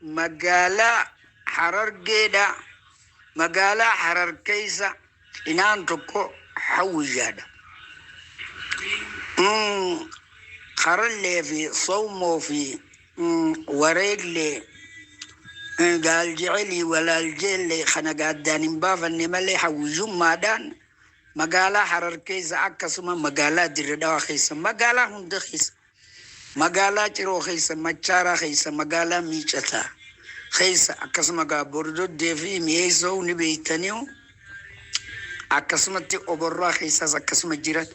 magaalaa Harargeedha magaalaa Harar keessa inaan tokko hawwiyaadha. Qarallee fi soomoo fi wareeglee gaaljeceli walaaljeellee kana gaaddaan hin baafanne malee hawwiyyummaadhaan magaalaa Harar keessa akkasuma magaalaa Dirree Dhawaa keessa magaalaa hunda keessa magaalaa Ciroo keessa Machaaraa keessa magaalaa Miicataa keessa akkasuma Bordodee fi Mi'eessoo ni beeytaniiru akkasumatti Oborraa keessas akkasuma jiran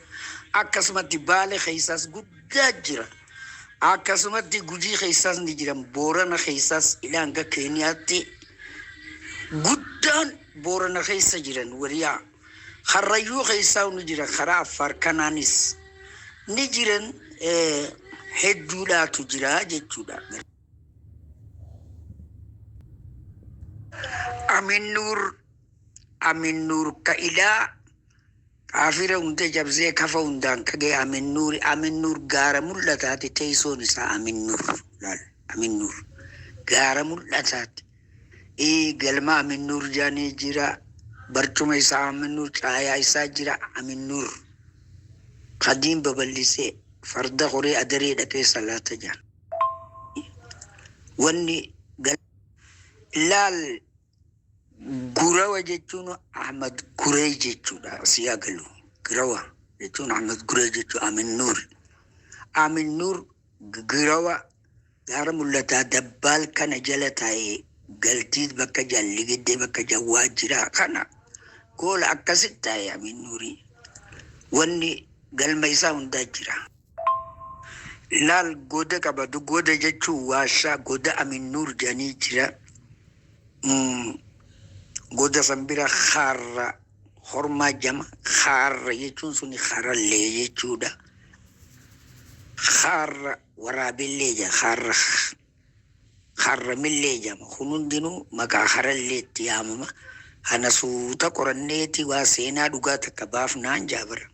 akkasumatti Baalee keessas guddaa jira akkasumatti Gujii keessas ni jiran Boorana keessas ilanga Keeniyaatti guddaan Boorana keessa jiran wariyaa Karrayyuu keessaa ni jiran karaa Affaar kanaanis ni jiran hedduudhaatu jira jechuudha. Amin Nur Kaila Kafira unte jabzee kafa undaan kagee Amin Nur gaara mul'ataati teessoon isaa Amin Nur gaara mul'ataati galma Amin Nur jaanii jira barcuma isaa Amin Nur caayaa isaa jira Amin Nur qadiin babal'isee farda qoree adaree dhaqee salaata jaan wanni laal Gurawa jechuun Ahmad Guree jechuudha siyaa galu Gurawa jechuun Ahmad Guree jechuudha Amin Nur Gurawa gaara mul'ataa dabbaal kana jala taa'ee galtiit bakka jalligiddee bakka jawwaa jira kana goola akkasitti taa'ee Amin Nurii wanni galma isaa hundaa jira. Laal goda qabatu goda jechuun waashaa goda Amin Nur janii jira. Goda sambira kharra hormaa jama kharra jechuun suni kharallee jechuudha. Kharra waraabellee jama kharramillee jama hundinuu maqaa kharalleetti yaamama. Kana suuta qoranneeti waa seenaa dhugaa takka baafnaan jaabara.